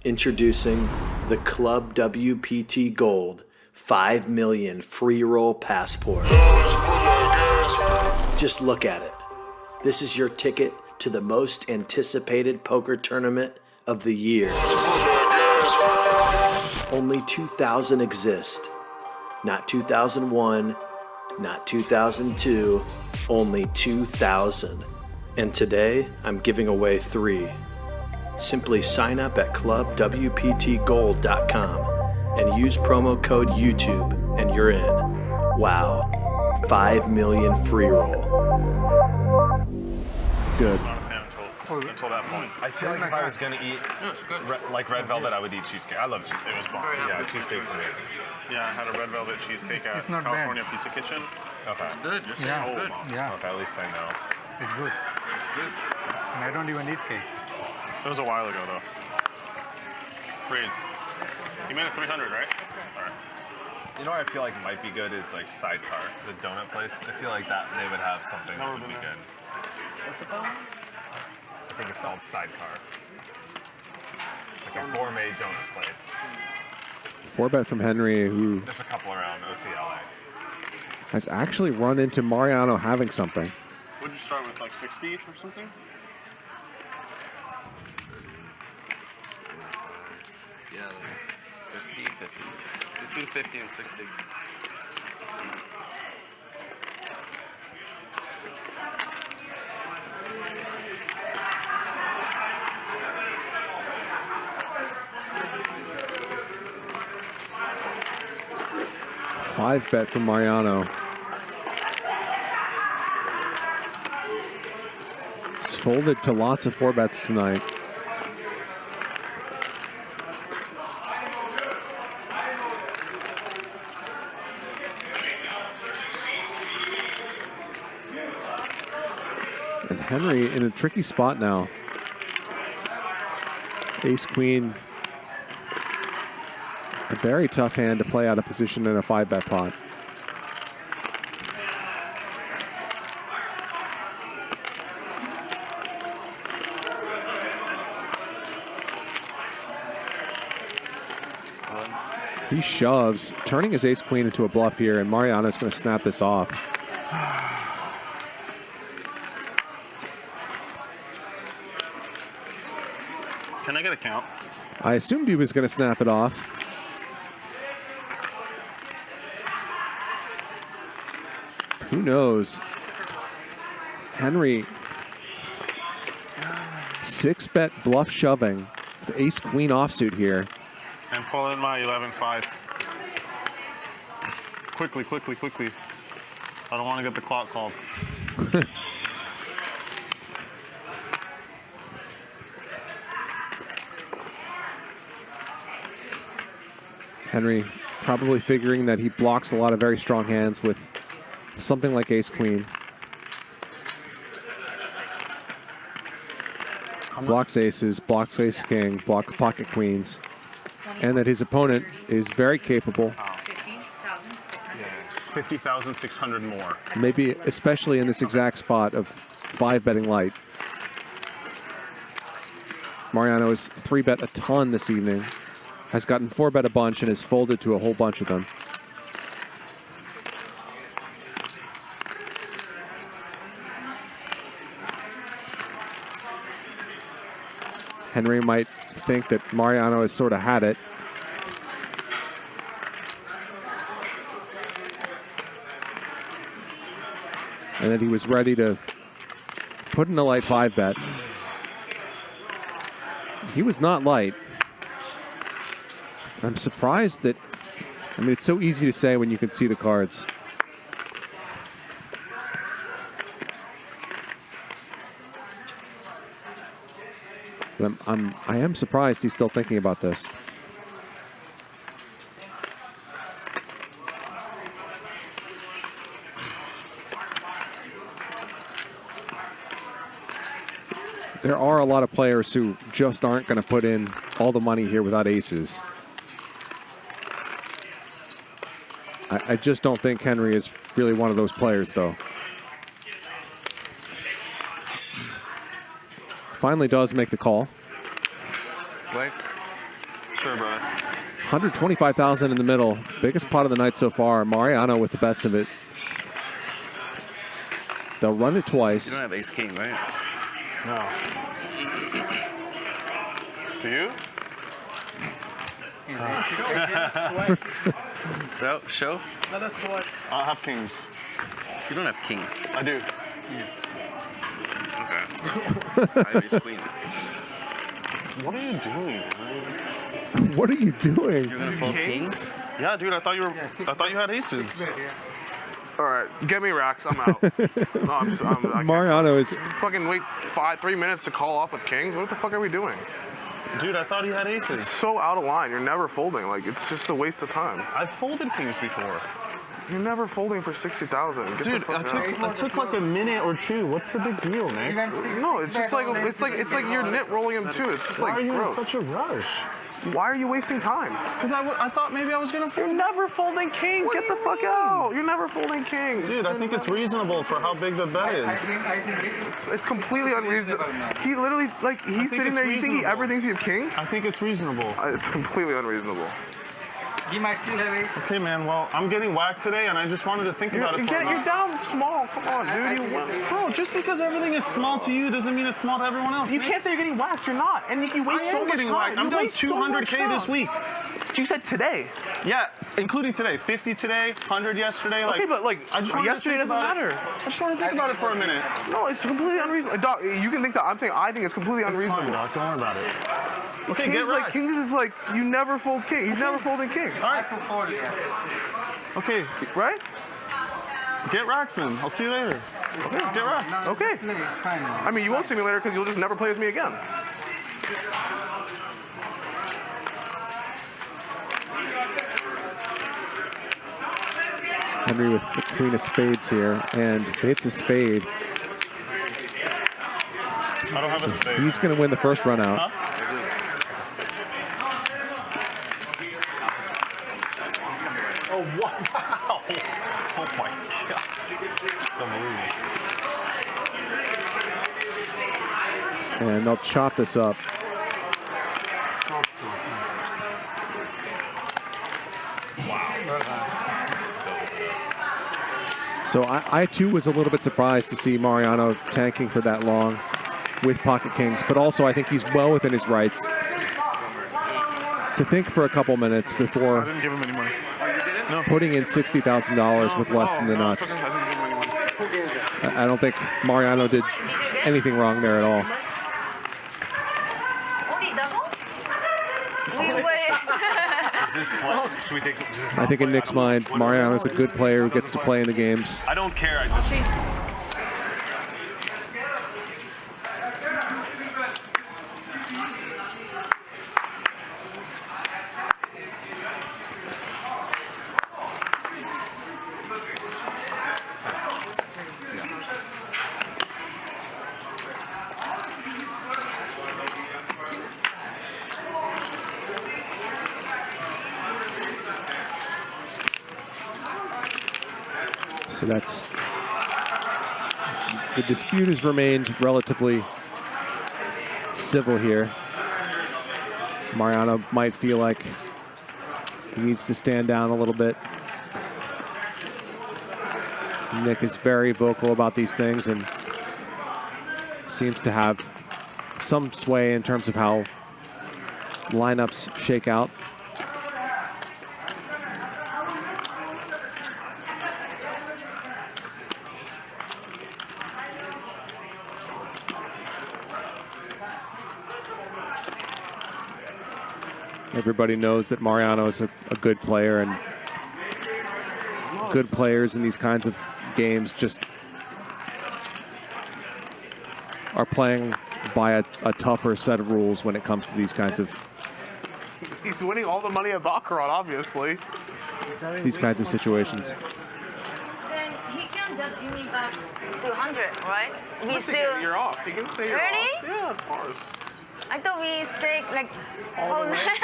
Introducing the Club WPT Gold 5 million free roll passport. Just look at it. This is your ticket to the most anticipated poker tournament of the year. Only 2,000 exist. Not 2001, not 2002, only 2,000. And today, I'm giving away 3. Simply sign up at clubwptgold.com and use promo code YouTube and you're in. Wow, 5 million free roll. Good. Not a fan until that point. I feel like if I was gonna eat like red velvet, I would eat cheesecake. I love cheesecake. It was bomb. Yeah, cheesecake's amazing. Yeah, I had a red velvet cheesecake at California Pizza Kitchen. Okay. Good. Just Yeah. so Good. bomb. Yeah. Okay, at least I know. It's good. It's good. And I don't even eat cake. It was a while ago though. Praise. You made it 300, right? All right. You know what I feel like might be good is like Sidecar, the donut place. I feel like that they would have something that would be good. What's it called? I think it's called Sidecar. Like a gourmet donut place. 4-bet from Henry, who There's a couple around OCLA. has actually run into Mariano having something. Would you start with like 60 or something? Yeah, like 50. Between 50 and 60. Five bet from Mariano. He's folded to lots of 4-bets tonight. And Henry in a tricky spot now. Ace Queen. A very tough hand to play out of position in a 5-bet pot. He shoves, turning his ace queen into a bluff here, and Mariano's going to snap this off. Can I get a count? I assumed he was going to snap it off. Who knows? Henry, 6-bet bluff shoving. The ace queen offsuit here. And pull in my 11-5. Quickly. I don't want to get the clock called. Henry probably figuring that he blocks a lot of very strong hands with something like ace queen. Blocks aces, blocks ace king, blocks pocket queens. And that his opponent is very capable. 50,600 more. Maybe especially in this exact spot of 5-betting light. Mariano has 3-bet a ton this evening. Has gotten 4-bet a bunch and has folded to a whole bunch of them. Henry might think that Mariano has sort of had it. And that he was ready to put in a light 5-bet. He was not light. I'm surprised that, I mean, it's so easy to say when you can see the cards. But I am surprised he's still thinking about this. There are a lot of players who just aren't going to put in all the money here without aces. I just don't think Henry is really one of those players, though. Finally does make the call. Right. sure, brother. 125,000 in the middle. Biggest pot of the night so far. Mariano with the best of it. They'll run it twice. You don't have ace king, right? No. Do you? So, show? I have kings. You don't have kings. I do. Okay. I have ace queen. What are you doing, man? What are you doing? You're gonna fold kings? Yeah, dude. I thought you had aces. All right, get me racks. I'm out. No, I can't. Mariano is Fucking wait 3 minutes to call off with kings. What the fuck are we doing? Dude, I thought you had aces. So out of line. You're never folding. Like it's just a waste of time. I've folded kings before. You're never folding for 60,000. Dude, I took like a minute or two. What's the big deal, man? No, it's just like you're nit rolling them too. It's just Why like are you in gross. such a rush? Why are you wasting time? Because I thought maybe I was gonna fold. You're never folding kings. Get the fuck out. You're never folding kings. Dude, I think it's reasonable for how big the bet is. It's completely unreasonable. He literally he's sitting there. You think he ever thinks you have kings? I think it's reasonable. It's completely unreasonable. He might still have ace. Okay, man. Well, I'm getting whacked today, and I just wanted to think about it for a You're minute. down small. Come on, dude. You won. Bro, just because everything is small to you doesn't mean it's small to everyone else. You can't say you're getting whacked. You're not. And you I waste so am much getting time. whacked. I'm You doing waste so much 200K this time. week. You said today. Yeah, including today. 50 today, 100 yesterday. Okay, but I just wanted to yesterday think doesn't about matter. it. I just want to think about it for a minute. No, it's completely unreasonable. Doc, you can think that. I think it's completely It's unreasonable. fine, Doc. Don't worry about it. Okay, Kings get racks. Kings is like you never fold king. He's never folding king. All right. Okay, Right? get racks then. I'll see you later. Okay, get racks. Okay. I mean, you won't see me later because you'll just never play with me again. Henry with the queen of spades here, and it's a spade. I don't have a spade. He's going to win the first run out. Oh, wow. Oh, my God. It's unbelievable. And they'll chop this up. So I too was a little bit surprised to see Mariano tanking for that long with pocket kings, but also I think he's well within his rights to think for a couple minutes I Oh, before didn't give him any money. putting in $60,000 with less than the No, nuts. it's okay. I didn't give him any money. I don't think Mariano did anything wrong there at all. Is this play? Should we take this? I think in Nick's mind, Mariano's a good player who gets to play in the games. I don't care. I just. So that's, the dispute has remained relatively civil here. Mariano might feel like he needs to stand down a little bit. Nick is very vocal about these things and seems to have some sway in terms of how lineups shake out. Everybody knows that Mariano is a good player, and good players in these kinds of games just are playing by a tougher set of rules when it comes to these kinds of He's winning all the money at Baccarat, obviously. situations. Then he can just give me back 200, right? We still. You're off. You can stay Really? off. Yeah, of course. I thought we stay like all night.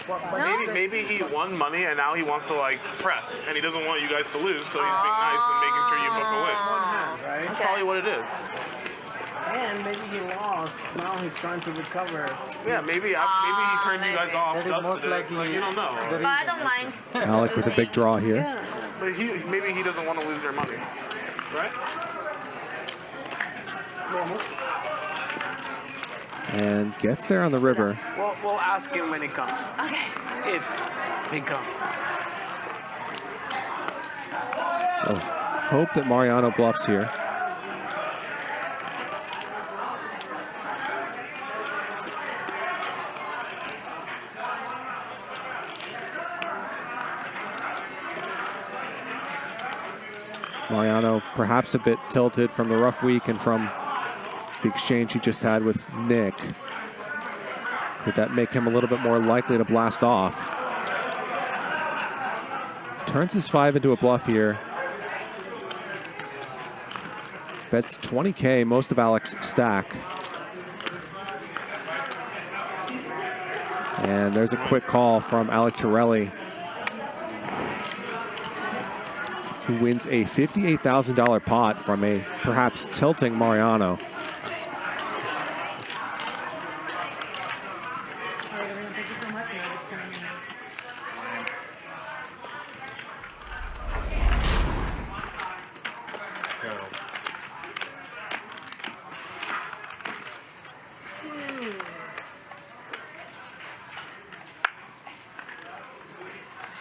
No? Maybe he won money and now he wants to like press, and he doesn't want you guys to lose, so he's being nice and making sure you book a win. That's probably what it is. and maybe he lost. Now he's trying to recover. Yeah, maybe he turned you guys off. That is most likely. You don't know. But I don't mind. Alec with a big draw here. But maybe he doesn't want to lose their money, right? Normal. And gets there on the river. We'll ask him when he comes. Okay. If he comes. Oh, hope that Mariano bluffs here. Mariano perhaps a bit tilted from the rough week and from the exchange he just had with Nik. Could that make him a little bit more likely to blast off? Turns his 5 into a bluff here. Bets 20K, most of Alec's stack. And there's a quick call from Alec Torelli, who wins a $58,000 pot from a perhaps tilting Mariano.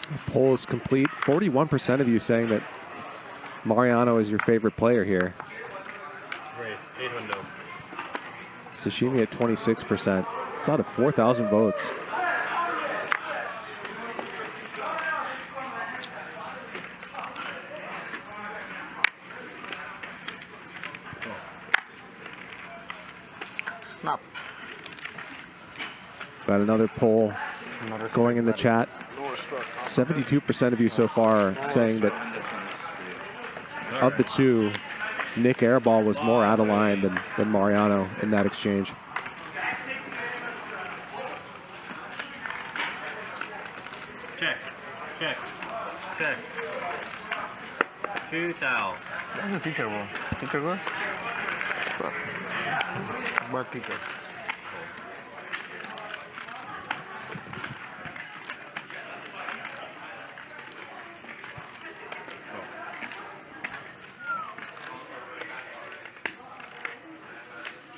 The poll is complete. 41% of you saying that Mariano is your favorite player here. Race, 8 window. Sashimi at 26%. It's out of 4,000 votes. Snap. Got another poll going in the chat. 72% of you so far are saying that of the two, Nik Airball was more out of line than Mariano in that exchange. Check. 2,000. Nik Airball. Nik Airball? What Nik Airball?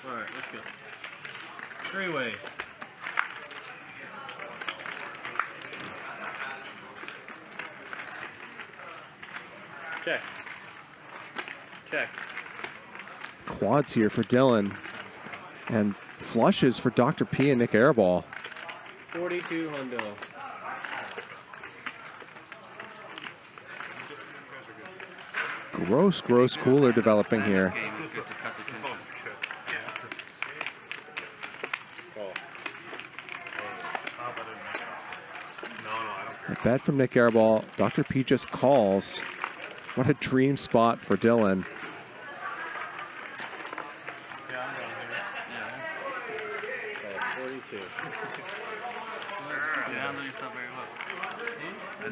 Alright, let's go. 3 ways. Check. Quads here for Dylan. And flushes for Dr. P and Nik Airball. 42 hundo. Gross cooler developing here. Game is good to cut the tension. A bet from Nik Airball. Dr. P just calls. What a dream spot for Dylan.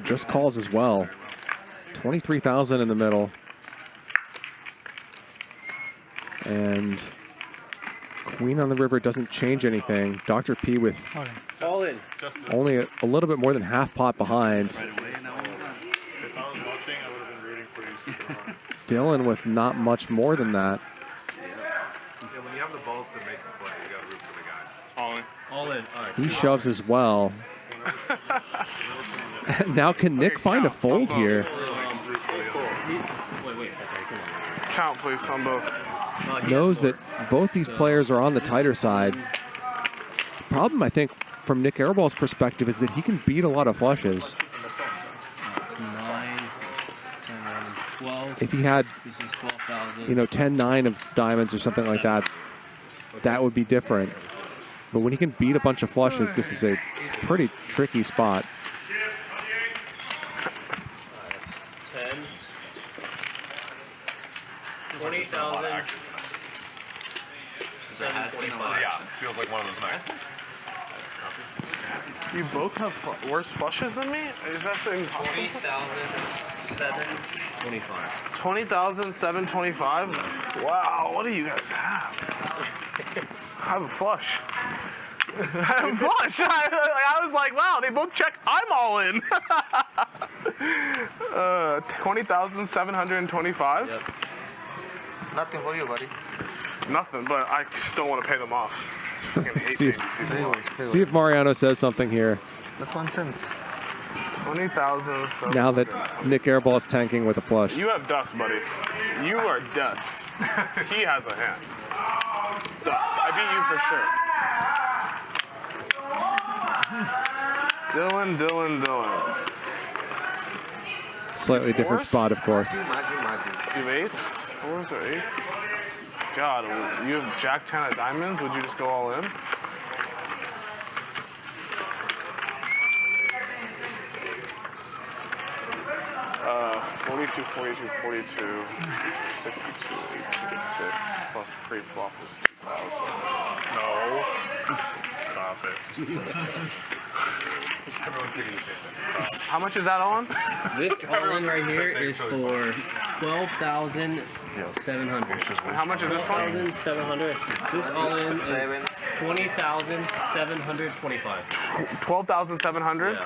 Just calls as well. 23,000 in the middle. And queen on the river doesn't change anything. Dr. P with All in. only a little bit more than half pot behind. If I was watching, I would have been rooting for you super hard. Dylan with not much more than that. Yeah, when you have the balls to make the play, you got to root for the guy. All in. All in. All right. He shoves as well. Now can Nik find a fold here? Count, please, on both. Knows that both these players are on the tighter side. The problem, I think, from Nik Airball's perspective is that he can beat a lot of flushes. 9, 10, 11, 12. If he had, This is 12,000. you know, 10-9 of diamonds or something like that, that would be different. But when he can beat a bunch of flushes, this is a pretty tricky spot. 10. 20,000. Yeah, feels like one of those nights. You both have worse flushes than me? Is that saying 20,725. 20,725? Wow, what do you guys have? I have a flush. I have a flush. I was like, wow, they both check. I'm all in. 20,725. Yep. Nothing for you, buddy. Nothing, but I still want to pay them off. Fucking hate See paying people off. See if Mariano says something here. That's 1 cent. 20,000. Now that Nik Airball is tanking with a flush. You have dust, buddy. You are dust. He has a hand. Dust. I beat you for sure. Dylan. Slightly different Fours? spot, of course. You have eights? Fours or eights? God, you have Jack 10 of diamonds? Would you just go all in? Uh, 42, 62, 82, 6, plus pre-flop is 2,000. No. Stop it. Everyone's giving you shit. Stop. How much is that on? This all-in right here is for 12,700. How much is this one? 12,700. This all-in is 20,725. 12,700? Yeah.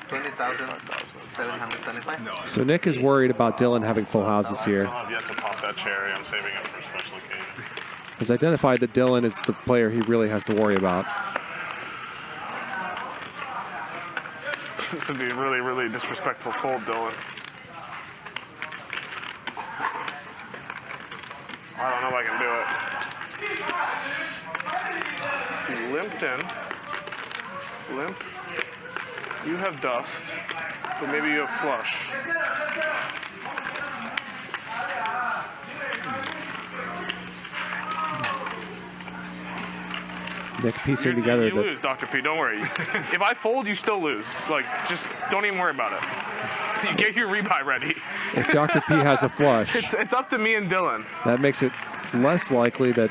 20,775. No. So Nick is worried about Dylan having full houses I here. still have yet to pop that cherry. I'm saving it for a special occasion. He's identified that Dylan is the player he really has to worry about. This would be really, really disrespectful fold, Dylan. I don't know if I can do it. You limped in. Limp. You have dust, but maybe you have flush. Nick piecing together You that lose, Dr. P, don't worry. If I fold, you still lose. Like, just don't even worry about it. You get your rebuy ready. if Dr. P has a flush, It's up to me and Dylan. that makes it less likely that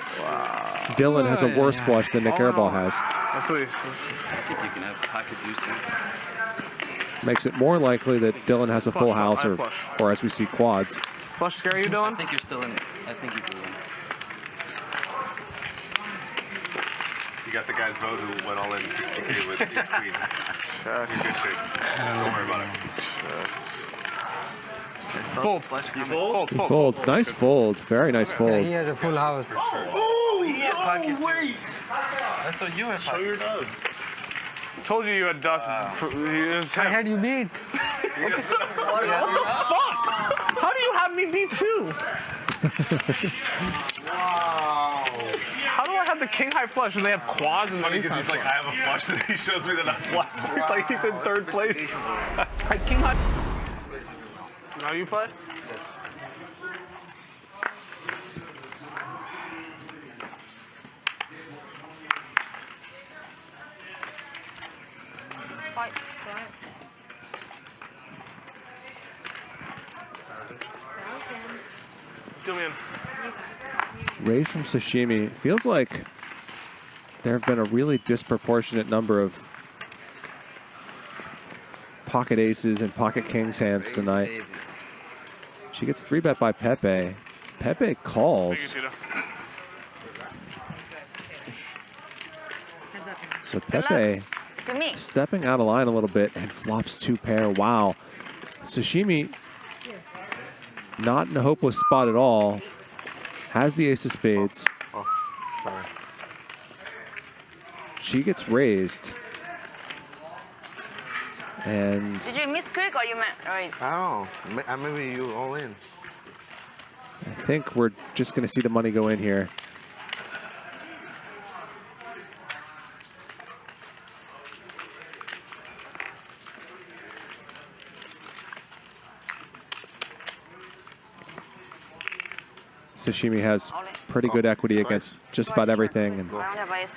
Dylan has a worse flush than Nik Airball has. That's what he's... I think you can have pocket deuces. Makes it more likely that Dylan has a full Flush, house, I or, flush. or as we see, quads. Flush scare you, I Dylan? think you're still in it. I think you do win. You got the guy's vote who went all in 60K with his queen. You're in good shape. Don't worry about it. Fold. Fold. He folds. Nice fold. Very nice He fold. has a full house. Oh, he had pocket deuce. I thought you had pocket deuce. does. Told you had dust. I had you beat. What the fuck? How do you have me beat too? Wow. How do I have the king high flush and they have quads and Funny then because he's like, I have a flush, and he shows me that I flush. it's like he's in third place. King high. Now you play? Do me in. Raise from Sashimi. Feels like there have been a really disproportionate number of pocket aces and pocket kings hands tonight. She gets 3-bet by Pepe. Pepe calls. Thank you, Tito. So Pepe To me. stepping out of line a little bit and flops 2-pair. Wow. Sashimi not in a hopeless spot at all. Has the ace of spades. Oh, sorry. She gets raised. And Did you miss click or you meant right? Oh, maybe you all in. I think we're just going to see the money go in here. Sashimi has pretty good equity against just about everything. And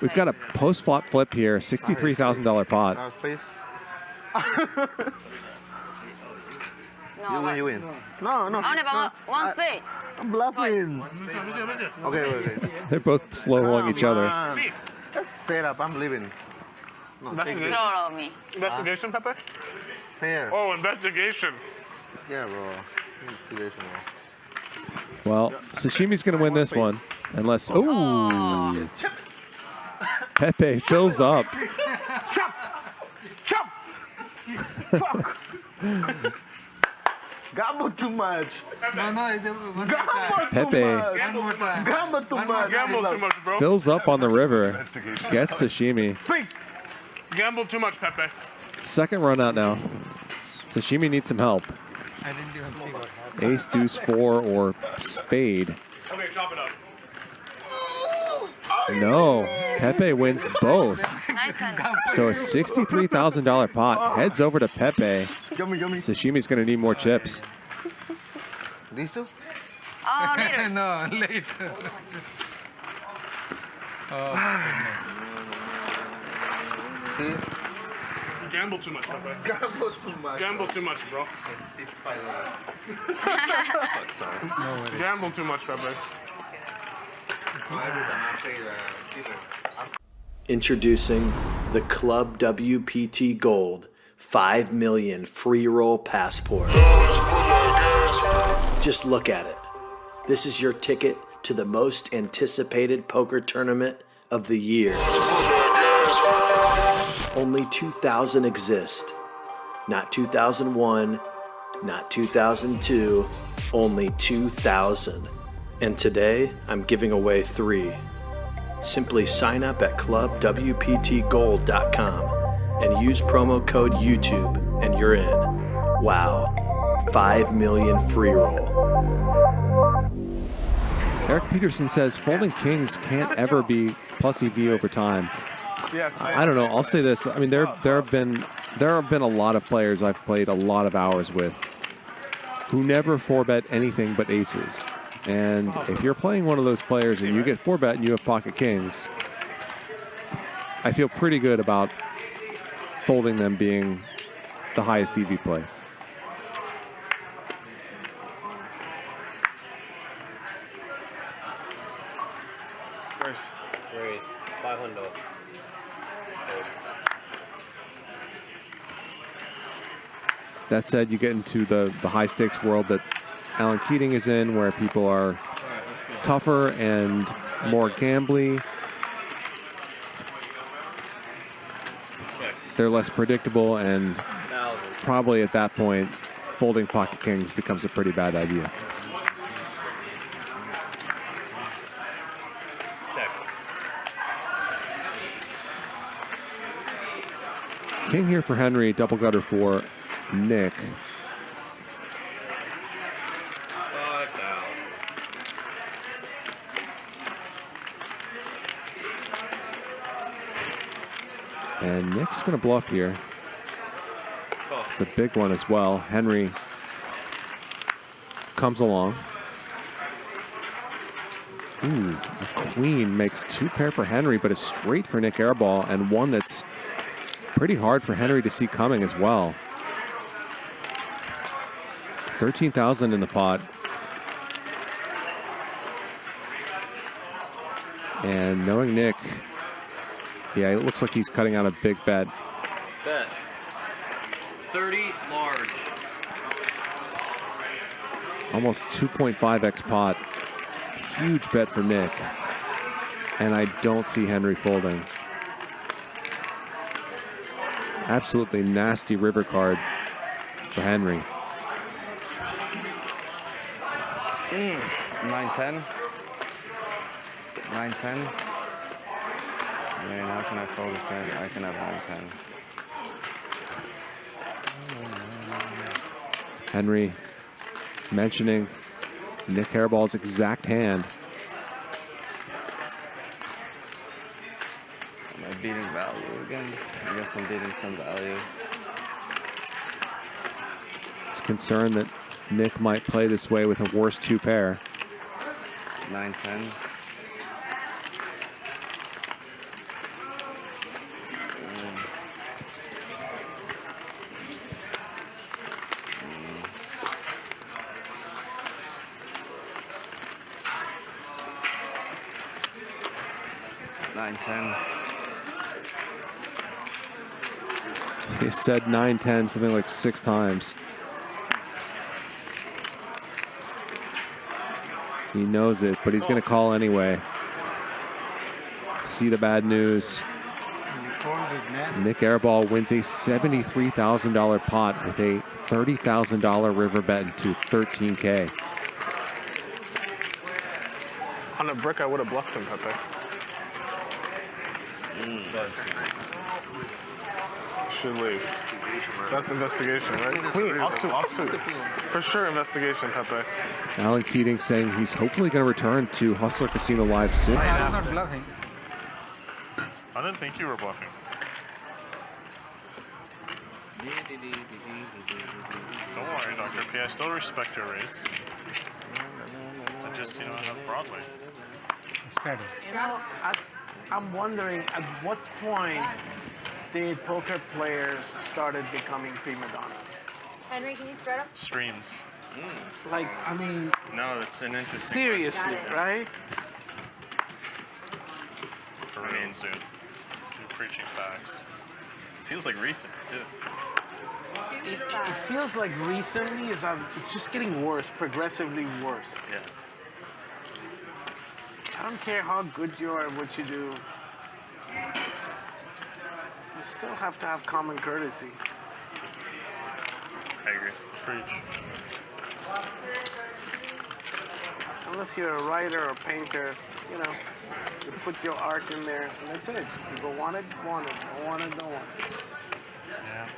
we've got a post-flop flip here, $63,000 pot. Please. No, You win. No, no. only about one spade. I'm bluffing. Okay, wait. They're both slow-rolling each other. Just set up. I'm leaving. No, take it. Follow me. Investigation, Pepe? Here. Oh, investigation. Yeah, bro. Investigation, bro. Well, Sashimi's going to win this one. Unless, ooh. Pepe fills up. Chop! Chop! Fuck! Gamble too much. No, Pepe Gamble too much. Gamble too much, bro. fills up on the river. Gets Sashimi. Gamble too much, Pepe. Second run out now. Sashimi needs some help. I didn't even see what happened. Ace, deuce, 4, or spade. Okay, chop it up. No, Pepe wins both. Nice one. So a $63,000 pot heads over to Pepe. Sashimi's going to need more chips. Oh, later. No, later. Gamble too much, Pepe. Gamble too much. Gamble too much, bro. Gamble too much, Pepe. Introducing the Club WPT Gold 5 million free roll passport. Just look at it. This is your ticket to the most anticipated poker tournament of the year. Only 2,000 exist. Not 2001, not 2002, only 2,000. And today, I'm giving away 3. Simply sign up at clubwptgold.com and use promo code YouTube and you're in. Wow, 5 million free roll. Eric Peterson says folding kings can't ever be plus EV over time. Yes. I don't know. I'll say this. I mean, there have been a lot of players I've played a lot of hours with who never 4-bet anything but aces. And if you're playing one of those players and you get 4-bet and you have pocket kings, I feel pretty good about folding them being the highest EV play. Wait, 500. That said, you get into the high stakes world that Alan Keating is in, where people are tougher and more gambly. They're less predictable, and probably at that point, folding pocket kings becomes a pretty bad idea. King here for Henry, double gutter for Nick. And Nick's going to bluff here. It's a big one as well. Henry comes along. Ooh, a queen makes 2 pair for Henry, but a straight for Nik Airball, and one that's pretty hard for Henry to see coming as well. 13,000 in the pot. And knowing Nick, yeah, it looks like he's cutting out a big bet. Bet. 30 large. Almost 2.5x pot. Huge bet for Nick. And I don't see Henry folding. Absolutely nasty river card for Henry. 9-10. 9-10. Man, how can I fold this in? I can have 9-10. Henry mentioning Nik Airball's exact hand. Am I beating value again? I guess I'm beating some value. It's concerned that Nick might play this way with a worse 2 pair. 9-10. He said 9-10 something like 6 times. He knows it, but he's going to call anyway. See the bad news. Nik Airball wins a $73,000 pot with a $30,000 river bet into $13K. On a brick, I would have bluffed him, Pepe. Should leave. That's investigation, right? Queen, offsuit. For sure, investigation, Pepe. Alan Keating saying he's hopefully going to return to Hustler Casino Live soon. I'm not bluffing. I didn't think you were bluffing. Don't worry, Dr. P. I still respect your race. I just, have Broadway. Steady. I'm wondering at what point did poker players started becoming prima donnas? Henry, can you spread up? Streams. Like, I mean, No, that's an interesting. seriously, right? For real, dude. You're preaching facts. Feels like recent too. It feels like recently it's just getting worse, progressively worse. Yeah. I don't care how good you are at what you do. You still have to have common courtesy. I agree. Preach. Unless you're a writer or painter, you put your art in there, and that's it. People want it, don't want it. Yeah.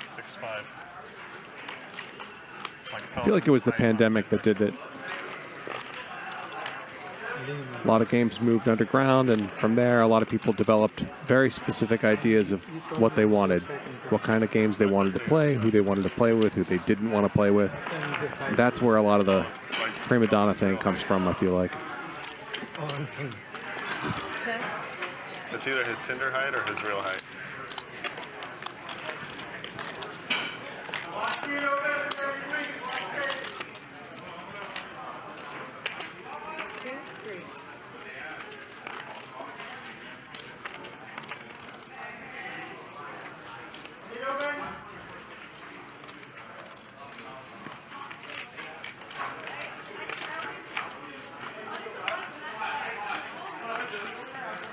6-5. I feel like it was the pandemic that did it. A lot of games moved underground, and from there, a lot of people developed very specific ideas of what they wanted, what kind of games they wanted to play, who they wanted to play with, who they didn't want to play with. And that's where a lot of the prima donna thing comes from, I feel like. It's either his Tinder height or his real height.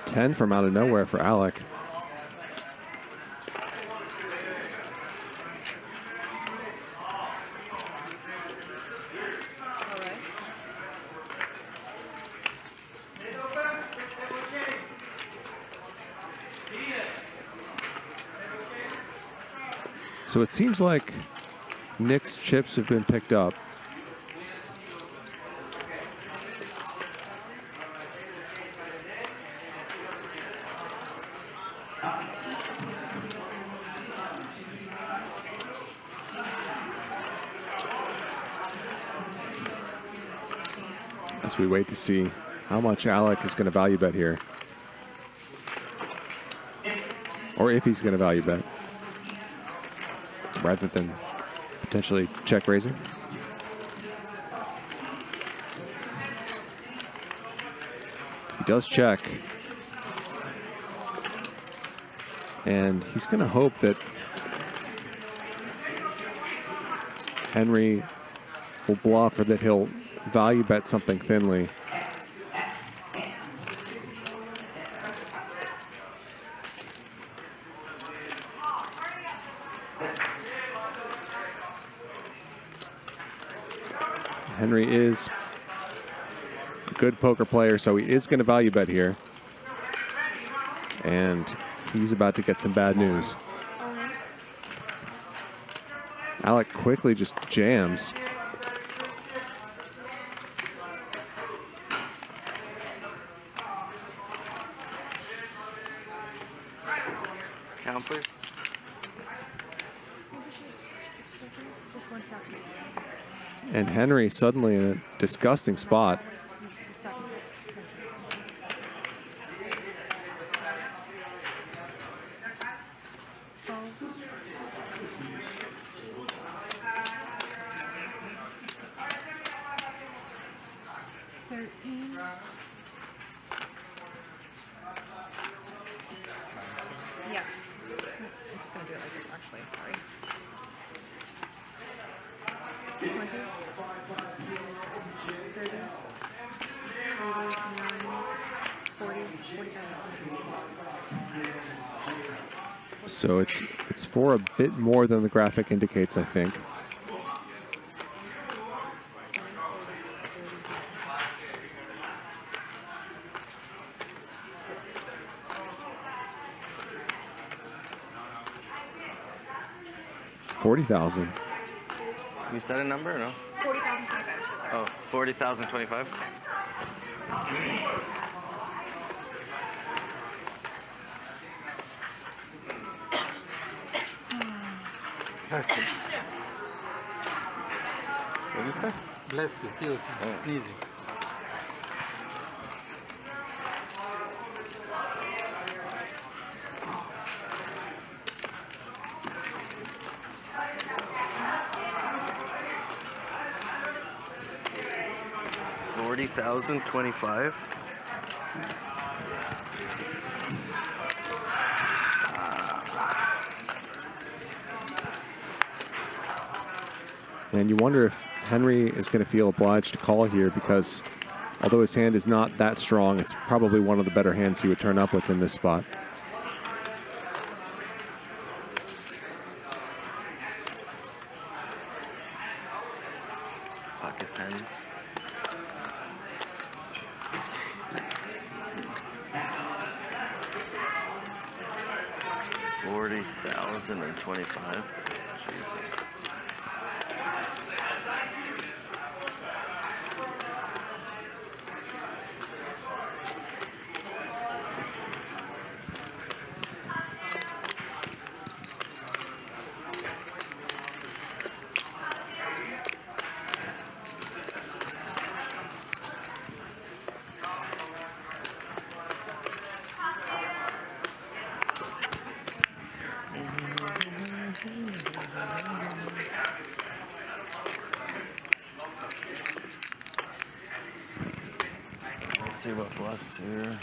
Ten from out of nowhere for Alec. So it seems like Nick's chips have been picked up. As we wait to see how much Alec is going to value bet here. Or if he's going to value bet. Rather than potentially check raising. He does check. And he's going to hope that Henry will bluff or that he'll value bet something thinly. Henry is a good poker player, so he is going to value bet here. And he's about to get some bad news. Alec quickly just jams. Count, please. And Henry suddenly in a disgusting spot. Yeah. do it like this actually. Sorry. 20, 30, 40, 45. So it's for a bit more than the graphic indicates, I think. $40,000. You said a number or no? 40,025. So sorry. Oh, 40,025. What did you say? Bless you. See you sneezing. $40,025. And you wonder if Henry is going to feel obliged to call here because although his hand is not that strong, it's probably one of the better hands he would turn up with in this spot. Pocket tens. $40,025. Jesus. Let's see what bluffs here.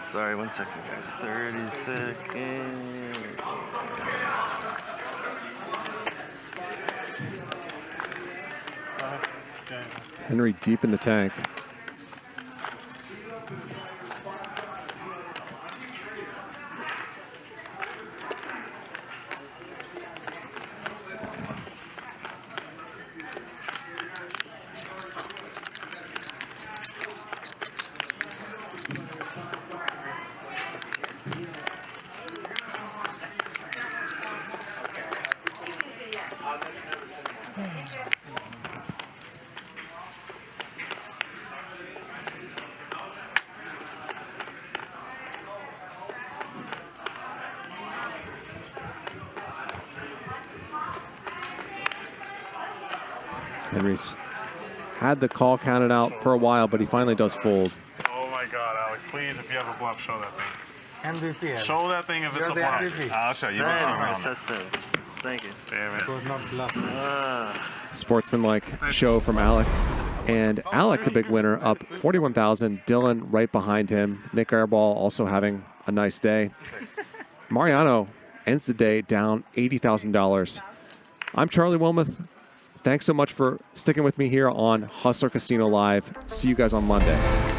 Sorry, 1 second, guys. 30 seconds. Henry deep in the tank. Henry's had the call counted out for a while, but he finally does fold. Oh my God, Alec! Please, if you have a bluff, show that thing. MVP. Alec. Show that thing if it's a You're the bluff. MVP. I'll show you. Thanks, I said this. Thank you. Damn it. It was not bluff. Sportsmanlike show from Alec. And Alec, the big winner, up 41,000. Dylan right behind him. Nik Airball also having a nice day. Mariano ends the day down $80,000. I'm Charlie Wilmoth. Thanks so much for sticking with me here on Hustler Casino Live. See you guys on Monday.